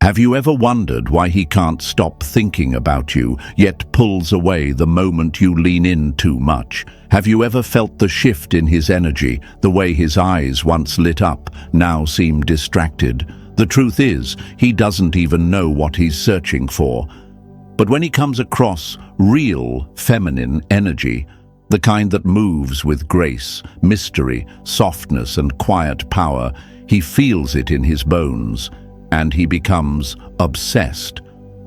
Have you ever wondered why he can't stop thinking about you, yet pulls away the moment you lean in too much? Have you ever felt the shift in his energy, the way his eyes once lit up, now seem distracted? The truth is, he doesn't even know what he's searching for. But when he comes across real feminine energy, the kind that moves with grace, mystery, softness, and quiet power, he feels it in his bones. And he becomes obsessed.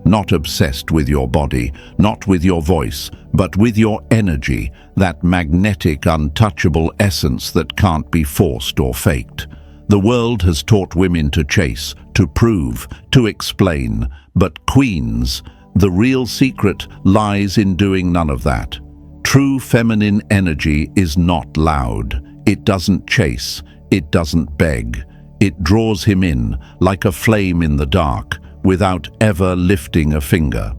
Not obsessed with your body, not with your voice, but with your energy, that magnetic, untouchable essence that can't be forced or faked. The world has taught women to chase, to prove, to explain, but queens, the real secret lies in doing none of that. True feminine energy is not loud. It doesn't chase. It doesn't beg. It draws him in, like a flame in the dark, without ever lifting a finger.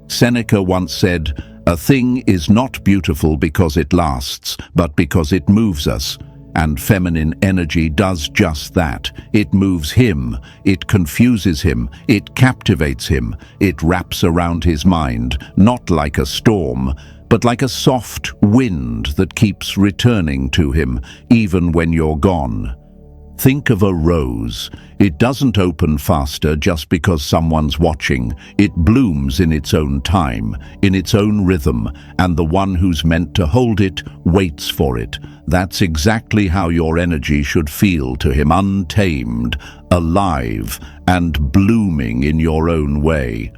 Seneca once said, "A thing is not beautiful because it lasts, but because it moves us." And feminine energy does just that. It moves him, it confuses him, it captivates him, it wraps around his mind, not like a storm, but like a soft wind that keeps returning to him, even when you're gone. Think of a rose. It doesn't open faster just because someone's watching. It blooms in its own time, in its own rhythm, and the one who's meant to hold it waits for it. That's exactly how your energy should feel to him, untamed, alive, and blooming in your own way.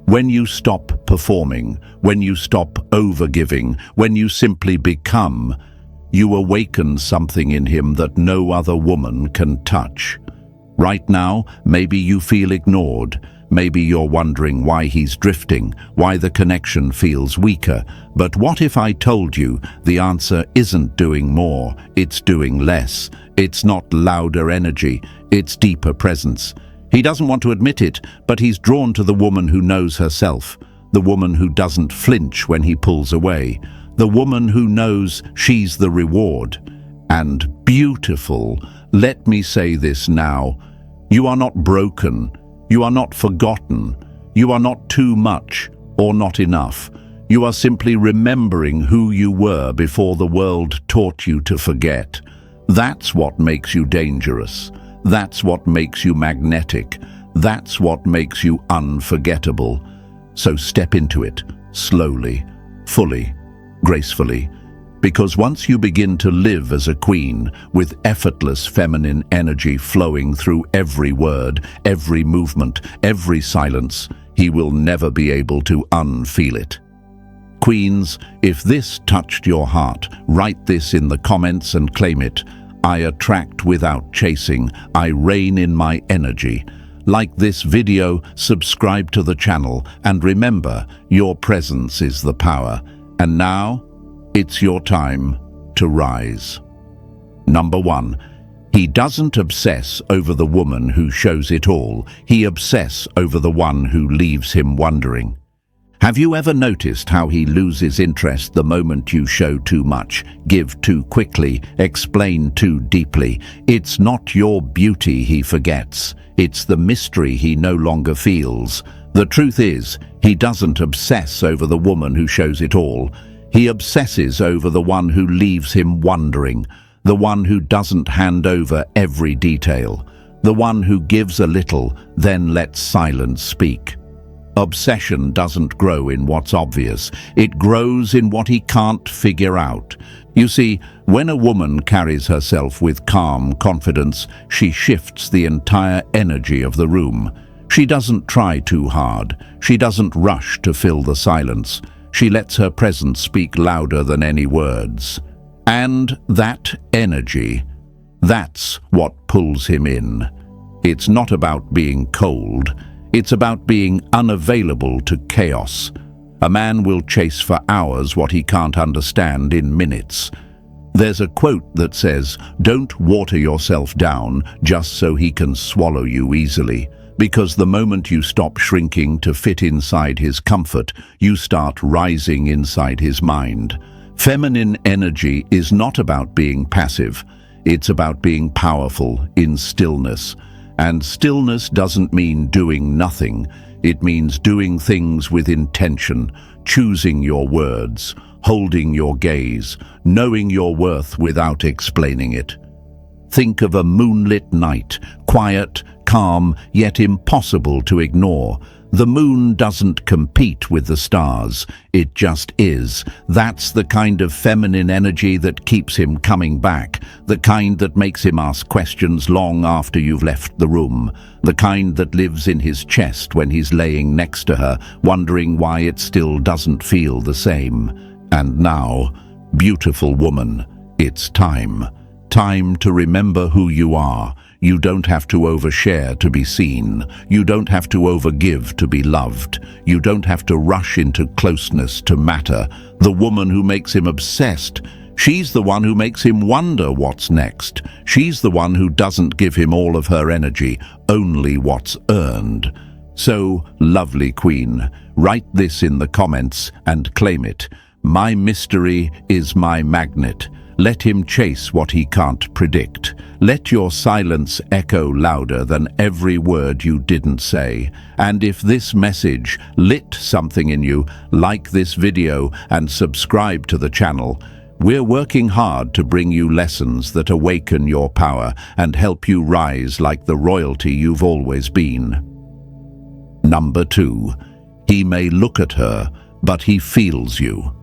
When you stop performing, when you stop overgiving, when you simply become, you awaken something in him that no other woman can touch. Right now, maybe you feel ignored. Maybe you're wondering why he's drifting, why the connection feels weaker. But what if I told you the answer isn't doing more, it's doing less. It's not louder energy, it's deeper presence. He doesn't want to admit it, but he's drawn to the woman who knows herself, the woman who doesn't flinch when he pulls away, the woman who knows she's the reward. And beautiful, let me say this now, you are not broken, you are not forgotten, you are not too much or not enough. You are simply remembering who you were before the world taught you to forget. That's what makes you dangerous. That's what makes you magnetic. That's what makes you unforgettable. So step into it, slowly, fully, gracefully, because once you begin to live as a queen, with effortless feminine energy flowing through every word, every movement, every silence, he will never be able to unfeel it. Queens, if this touched your heart, write this in the comments and claim it. I attract without chasing. I reign in my energy. Like this video, subscribe to the channel, and remember, your presence is the power. And now, it's your time to rise. Number 1. He doesn't obsess over the woman who shows it all. He obsesses over the one who leaves him wondering. Have you ever noticed how he loses interest the moment you show too much, give too quickly, explain too deeply? It's not your beauty he forgets. It's the mystery he no longer feels. The truth is, he doesn't obsess over the woman who shows it all. He obsesses over the one who leaves him wondering, the one who doesn't hand over every detail, the one who gives a little, then lets silence speak. Obsession doesn't grow in what's obvious. It grows in what he can't figure out. You see, when a woman carries herself with calm confidence, she shifts the entire energy of the room. She doesn't try too hard. She doesn't rush to fill the silence. She lets her presence speak louder than any words. And that energy, that's what pulls him in. It's not about being cold. It's about being unavailable to chaos. A man will chase for hours what he can't understand in minutes. There's a quote that says, "Don't water yourself down just so he can swallow you easily." Because the moment you stop shrinking to fit inside his comfort, you start rising inside his mind. Feminine energy is not about being passive. It's about being powerful in stillness. And stillness doesn't mean doing nothing. It means doing things with intention, choosing your words, holding your gaze, knowing your worth without explaining it. Think of a moonlit night, quiet, calm, yet impossible to ignore. The moon doesn't compete with the stars, it just is. That's the kind of feminine energy that keeps him coming back, the kind that makes him ask questions long after you've left the room, the kind that lives in his chest when he's laying next to her, wondering why it still doesn't feel the same. And now, beautiful woman, it's time. Time to remember who you are. You don't have to overshare to be seen. You don't have to overgive to be loved. You don't have to rush into closeness to matter. The woman who makes him obsessed, she's the one who makes him wonder what's next. She's the one who doesn't give him all of her energy, only what's earned. So, lovely queen, write this in the comments and claim it. My mystery is my magnet. Let him chase what he can't predict. Let your silence echo louder than every word you didn't say. And if this message lit something in you, like this video and subscribe to the channel. We're working hard to bring you lessons that awaken your power and help you rise like the royalty you've always been. Number 2. He may look at her, but he feels you.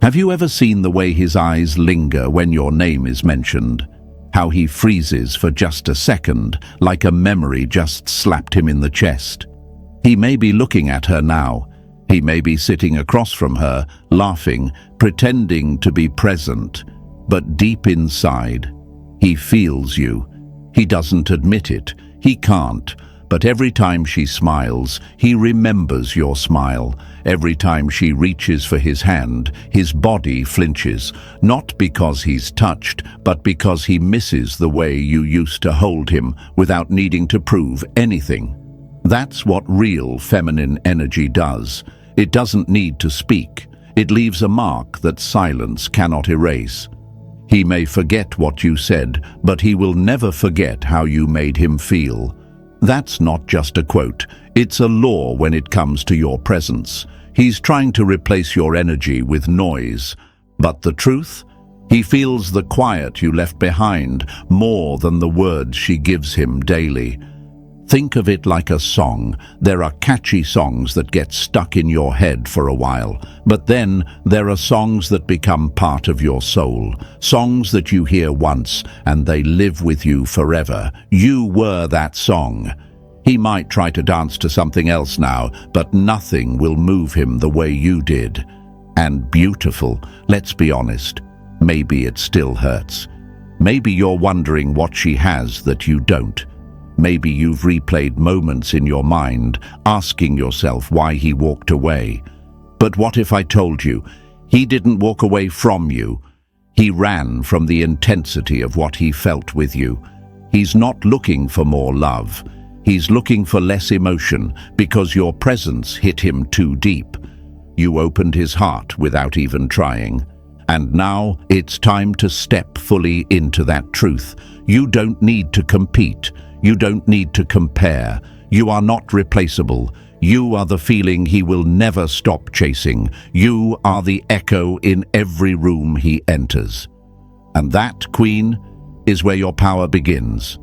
Have you ever seen the way his eyes linger when your name is mentioned? How he freezes for just a second, like a memory just slapped him in the chest. He may be looking at her now. He may be sitting across from her, laughing, pretending to be present. But deep inside, he feels you. He doesn't admit it. He can't. But every time she smiles, he remembers your smile. Every time she reaches for his hand, his body flinches, not because he's touched, but because he misses the way you used to hold him without needing to prove anything. That's what real feminine energy does. It doesn't need to speak. It leaves a mark that silence cannot erase. He may forget what you said, but he will never forget how you made him feel. That's not just a quote. It's a law when it comes to your presence. He's trying to replace your energy with noise. But the truth? He feels the quiet you left behind more than the words she gives him daily. Think of it like a song. There are catchy songs that get stuck in your head for a while, but then there are songs that become part of your soul. Songs that you hear once and they live with you forever. You were that song. He might try to dance to something else now, but nothing will move him the way you did. And beautiful, let's be honest, maybe it still hurts. Maybe you're wondering what she has that you don't. Maybe you've replayed moments in your mind, asking yourself why he walked away. But what if I told you, he didn't walk away from you? He ran from the intensity of what he felt with you. He's not looking for more love. He's looking for less emotion because your presence hit him too deep. You opened his heart without even trying. And now it's time to step fully into that truth. You don't need to compete. You don't need to compare. You are not replaceable. You are the feeling he will never stop chasing. You are the echo in every room he enters. And that, Queen, is where your power begins.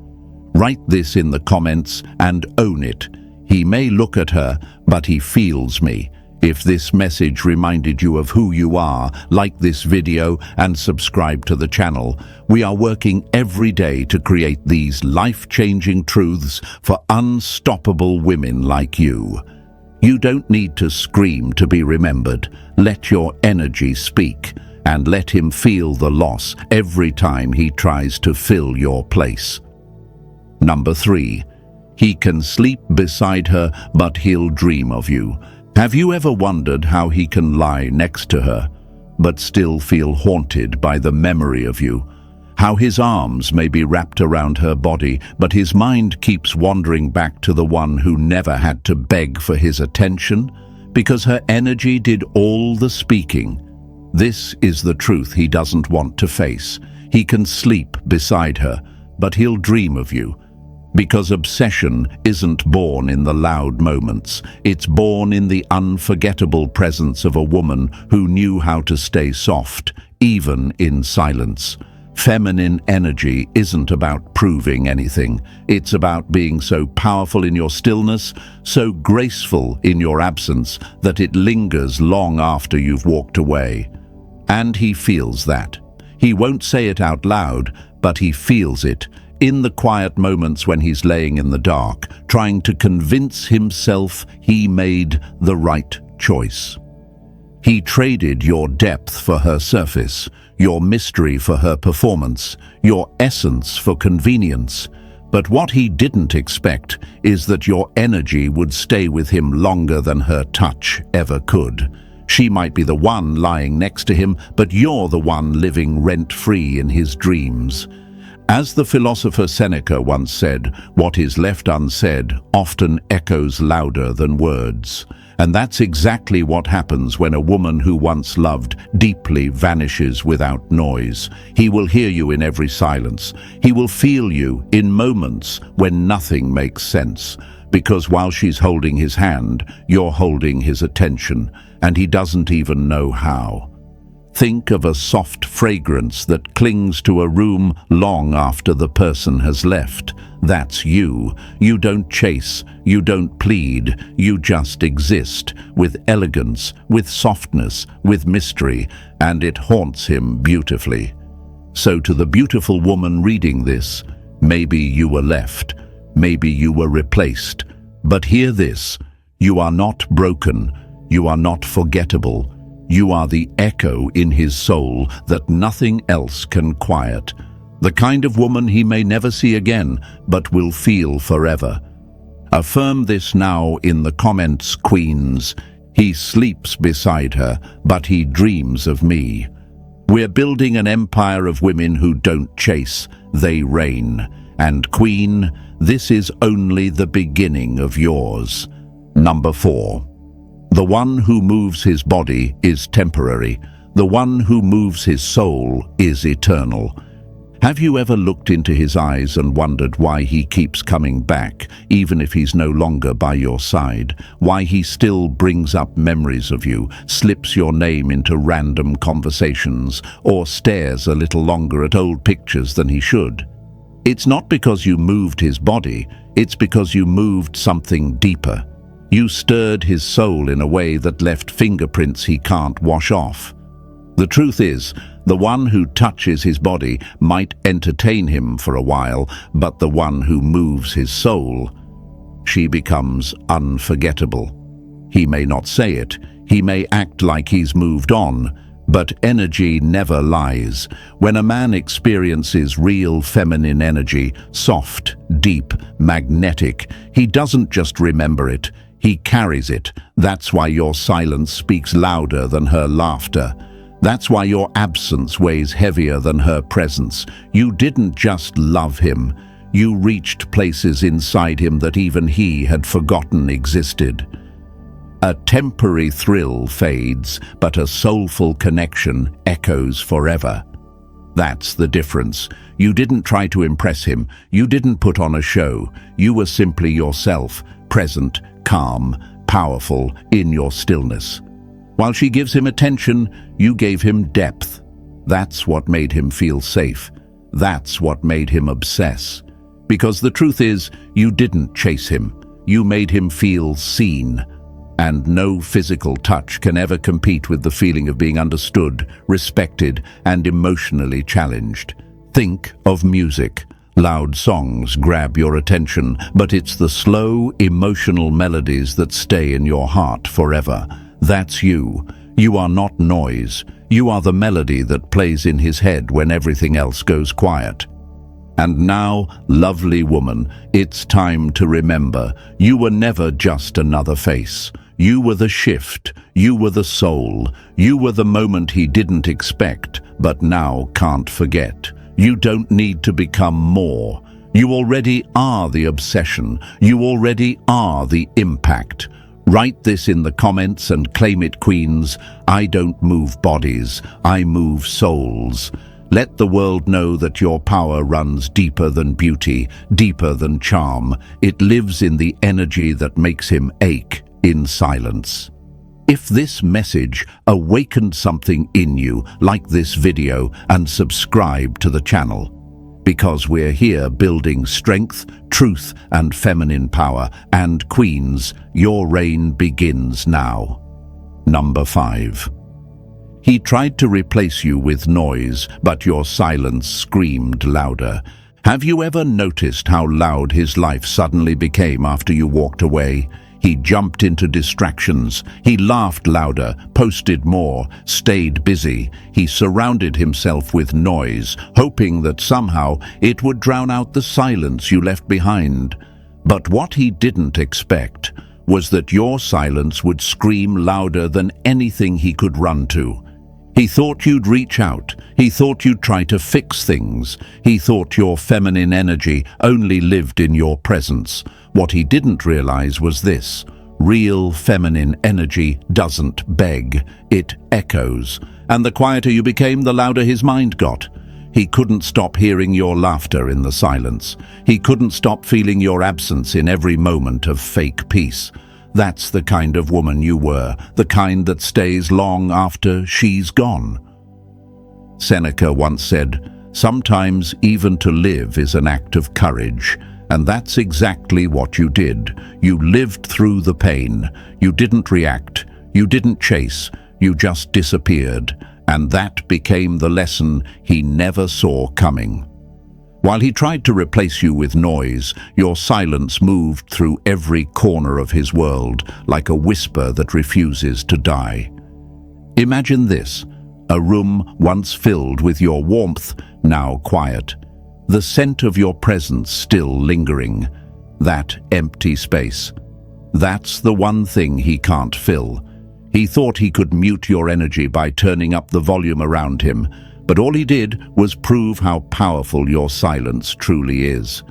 Write this in the comments and own it. He may look at her, but he feels me. If this message reminded you of who you are, like this video and subscribe to the channel. We are working every day to create these life-changing truths for unstoppable women like you. You don't need to scream to be remembered. Let your energy speak, and let him feel the loss every time he tries to fill your place. Number 3. He can sleep beside her, but he'll dream of you. Have you ever wondered how he can lie next to her, but still feel haunted by the memory of you? How his arms may be wrapped around her body, but his mind keeps wandering back to the one who never had to beg for his attention, because her energy did all the speaking. This is the truth he doesn't want to face. He can sleep beside her, but he'll dream of you. Because obsession isn't born in the loud moments. It's born in the unforgettable presence of a woman who knew how to stay soft, even in silence. Feminine energy isn't about proving anything. It's about being so powerful in your stillness, so graceful in your absence, that it lingers long after you've walked away. And he feels that. He won't say it out loud, but he feels it, in the quiet moments when he's laying in the dark, trying to convince himself he made the right choice. He traded your depth for her surface, your mystery for her performance, your essence for convenience. But what he didn't expect is that your energy would stay with him longer than her touch ever could. She might be the one lying next to him, but you're the one living rent-free in his dreams. As the philosopher Seneca once said, what is left unsaid often echoes louder than words. And that's exactly what happens when a woman who once loved deeply vanishes without noise. He will hear you in every silence. He will feel you in moments when nothing makes sense. Because while she's holding his hand, you're holding his attention, and he doesn't even know how. Think of a soft fragrance that clings to a room long after the person has left. That's you. You don't chase, you don't plead, you just exist, with elegance, with softness, with mystery, and it haunts him beautifully. So to the beautiful woman reading this, maybe you were left, maybe you were replaced, but hear this: you are not broken, you are not forgettable. You are the echo in his soul that nothing else can quiet. The kind of woman he may never see again, but will feel forever. Affirm this now in the comments, queens. He sleeps beside her, but he dreams of me. We're building an empire of women who don't chase, they reign. And queen, this is only the beginning of yours. Number 4. The one who moves his body is temporary. The one who moves his soul is eternal. Have you ever looked into his eyes and wondered why he keeps coming back, even if he's no longer by your side? Why he still brings up memories of you, slips your name into random conversations, or stares a little longer at old pictures than he should? It's not because you moved his body, it's because you moved something deeper. You stirred his soul in a way that left fingerprints he can't wash off. The truth is, the one who touches his body might entertain him for a while, but the one who moves his soul, she becomes unforgettable. He may not say it, he may act like he's moved on, but energy never lies. When a man experiences real feminine energy, soft, deep, magnetic, he doesn't just remember it, he carries it. That's why your silence speaks louder than her laughter. That's why your absence weighs heavier than her presence. You didn't just love him. You reached places inside him that even he had forgotten existed. A temporary thrill fades, but a soulful connection echoes forever. That's the difference. You didn't try to impress him. You didn't put on a show. You were simply yourself, present, calm, powerful in your stillness. While she gives him attention, you gave him depth. That's what made him feel safe. That's what made him obsess. Because the truth is, you didn't chase him. You made him feel seen. And no physical touch can ever compete with the feeling of being understood, respected, and emotionally challenged. Think of music. Loud songs grab your attention, but it's the slow, emotional melodies that stay in your heart forever. That's you. You are not noise. You are the melody that plays in his head when everything else goes quiet. And now, lovely woman, it's time to remember, you were never just another face. You were the shift. You were the soul. You were the moment he didn't expect, but now can't forget. You don't need to become more. You already are the obsession. You already are the impact. Write this in the comments and claim it, queens. I don't move bodies, I move souls. Let the world know that your power runs deeper than beauty, deeper than charm. It lives in the energy that makes him ache in silence. If this message awakened something in you, like this video and subscribe to the channel. Because we're here building strength, truth, and feminine power. And queens, your reign begins now. Number 5. He tried to replace you with noise, but your silence screamed louder. Have you ever noticed how loud his life suddenly became after you walked away? He jumped into distractions. He laughed louder, posted more, stayed busy. He surrounded himself with noise, hoping that somehow it would drown out the silence you left behind. But what he didn't expect was that your silence would scream louder than anything he could run to. He thought you'd reach out. He thought you'd try to fix things. He thought your feminine energy only lived in your presence. What he didn't realize was this: real feminine energy doesn't beg, it echoes. And the quieter you became, the louder his mind got. He couldn't stop hearing your laughter in the silence. He couldn't stop feeling your absence in every moment of fake peace. That's the kind of woman you were, the kind that stays long after she's gone. Seneca once said, "Sometimes even to live is an act of courage." And that's exactly what you did. You lived through the pain. You didn't react. You didn't chase. You just disappeared. And that became the lesson he never saw coming. While he tried to replace you with noise, your silence moved through every corner of his world, like a whisper that refuses to die. Imagine this: a room once filled with your warmth, now quiet. The scent of your presence still lingering. That empty space. That's the one thing he can't fill. He thought he could mute your energy by turning up the volume around him, but all he did was prove how powerful your silence truly is.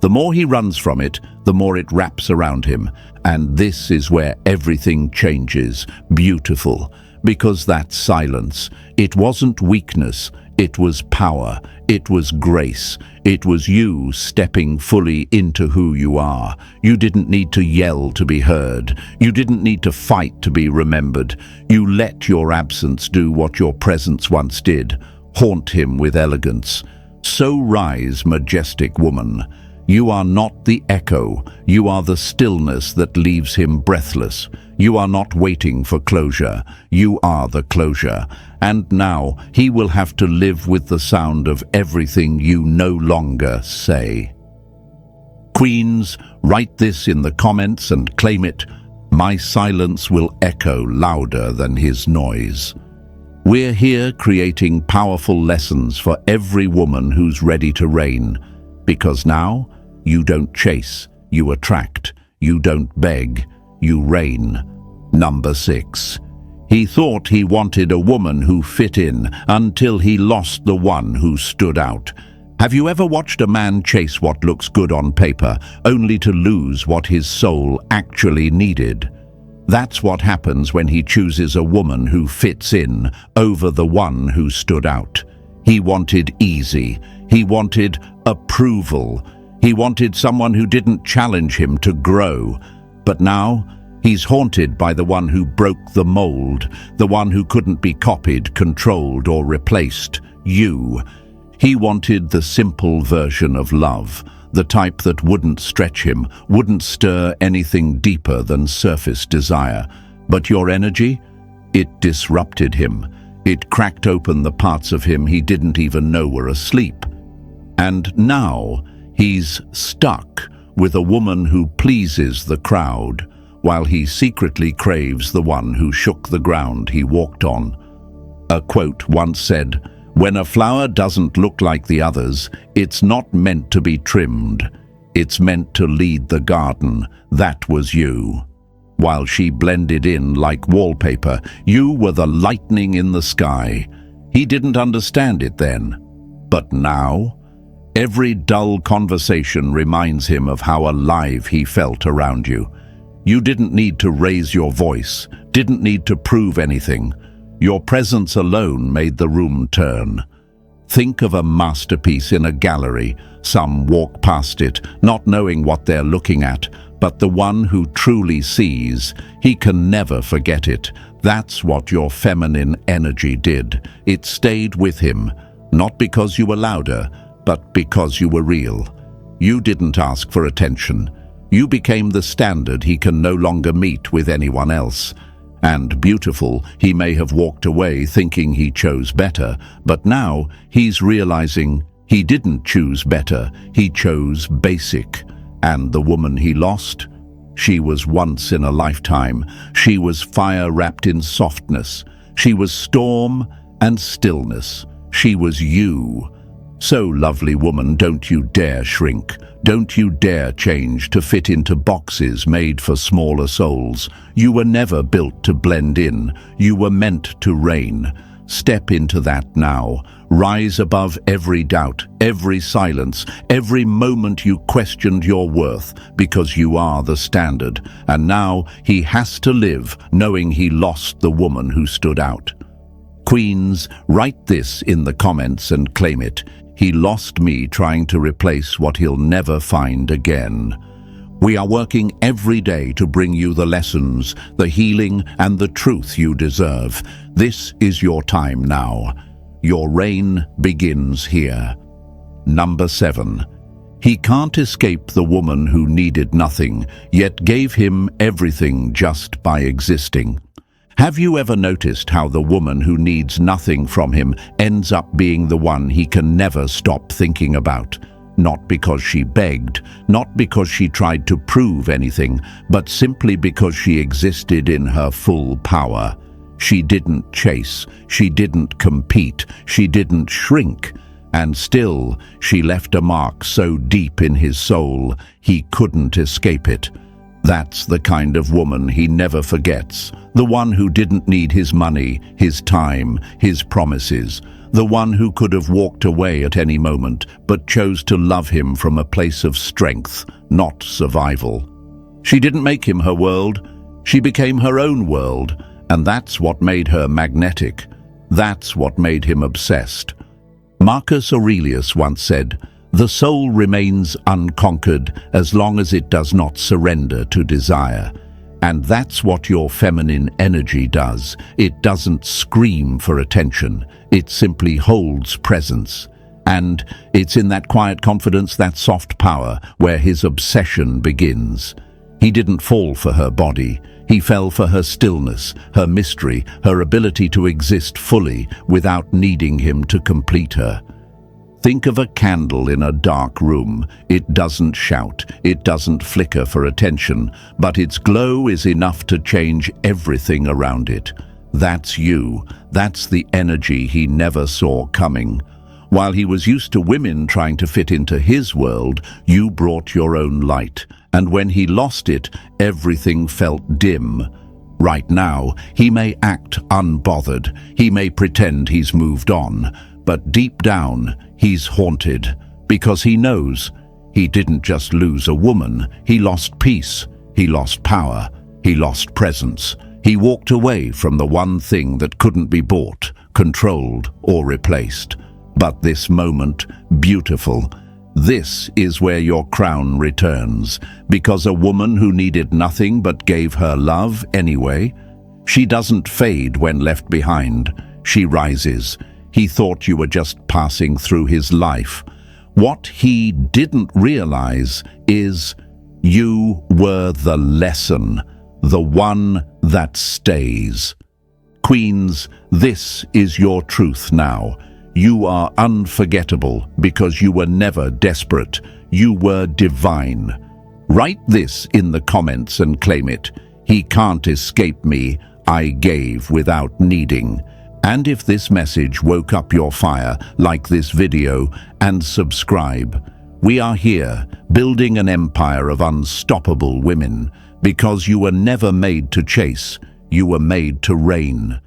The more he runs from it, the more it wraps around him. And this is where everything changes. Beautiful. Because that silence, it wasn't weakness, it was power, it was grace, it was you stepping fully into who you are. You didn't need to yell to be heard. You didn't need to fight to be remembered. You let your absence do what your presence once did. Haunt him with elegance. So rise, majestic woman. You are not the echo. You are the stillness that leaves him breathless. You are not waiting for closure. You are the closure. And now he will have to live with the sound of everything you no longer say. Queens, write this in the comments and claim it. My silence will echo louder than his noise. We're here creating powerful lessons for every woman who's ready to reign. Because now, you don't chase, you attract. You don't beg, you reign. Number 6. He thought he wanted a woman who fit in until he lost the one who stood out. Have you ever watched a man chase what looks good on paper, only to lose what his soul actually needed? That's what happens when he chooses a woman who fits in over the one who stood out. He wanted easy. He wanted approval. He wanted someone who didn't challenge him to grow. But now, he's haunted by the one who broke the mold, the one who couldn't be copied, controlled, or replaced. You. He wanted the simple version of love, the type that wouldn't stretch him, wouldn't stir anything deeper than surface desire. But your energy? It disrupted him. It cracked open the parts of him he didn't even know were asleep. And now, he's stuck with a woman who pleases the crowd, while he secretly craves the one who shook the ground he walked on. A quote once said, "When a flower doesn't look like the others, it's not meant to be trimmed. It's meant to lead the garden." That was you. While she blended in like wallpaper, you were the lightning in the sky. He didn't understand it then. But now, every dull conversation reminds him of how alive he felt around you. You didn't need to raise your voice, didn't need to prove anything. Your presence alone made the room turn. Think of a masterpiece in a gallery. Some walk past it, not knowing what they're looking at, but the one who truly sees, he can never forget it. That's what your feminine energy did. It stayed with him, not because you were louder, but because you were real. You didn't ask for attention. You became the standard he can no longer meet with anyone else. And beautiful, he may have walked away thinking he chose better, but now he's realizing he didn't choose better, he chose basic. And the woman he lost? She was once in a lifetime. She was fire wrapped in softness. She was storm and stillness. She was you. So, lovely woman, don't you dare shrink. Don't you dare change to fit into boxes made for smaller souls. You were never built to blend in. You were meant to reign. Step into that now. Rise above every doubt, every silence, every moment you questioned your worth, because you are the standard. And now he has to live knowing he lost the woman who stood out. Queens, write this in the comments and claim it. He lost me trying to replace what he'll never find again. We are working every day to bring you the lessons, the healing, and the truth you deserve. This is your time now. Your reign begins here. Number 7. He can't escape the woman who needed nothing, yet gave him everything just by existing. Have you ever noticed how the woman who needs nothing from him ends up being the one he can never stop thinking about? Not because she begged, not because she tried to prove anything, but simply because she existed in her full power. She didn't chase, she didn't compete, she didn't shrink, and still she left a mark so deep in his soul he couldn't escape it. That's the kind of woman he never forgets, the one who didn't need his money, his time, his promises, the one who could have walked away at any moment but chose to love him from a place of strength, not survival. She didn't make him her world, she became her own world, and that's what made her magnetic. That's what made him obsessed. Marcus Aurelius once said, "The soul remains unconquered as long as it does not surrender to desire." And that's what your feminine energy does. It doesn't scream for attention. It simply holds presence. And it's in that quiet confidence, that soft power, where his obsession begins. He didn't fall for her body. He fell for her stillness, her mystery, her ability to exist fully without needing him to complete her. Think of a candle in a dark room. It doesn't shout, it doesn't flicker for attention, but its glow is enough to change everything around it. That's you. That's the energy he never saw coming. While he was used to women trying to fit into his world, you brought your own light. And when he lost it, everything felt dim. Right now, he may act unbothered. He may pretend he's moved on. But deep down, he's haunted, because he knows he didn't just lose a woman, he lost peace, he lost power, he lost presence. He walked away from the one thing that couldn't be bought, controlled, or replaced. But this moment, beautiful, this is where your crown returns, because a woman who needed nothing but gave her love anyway, she doesn't fade when left behind, she rises. He thought you were just passing through his life. What he didn't realize is you were the lesson, the one that stays. Queens, this is your truth now. You are unforgettable because you were never desperate. You were divine. Write this in the comments and claim it. He can't escape me. I gave without needing. And if this message woke up your fire, like this video and subscribe. We are here, building an empire of unstoppable women, because you were never made to chase, you were made to reign.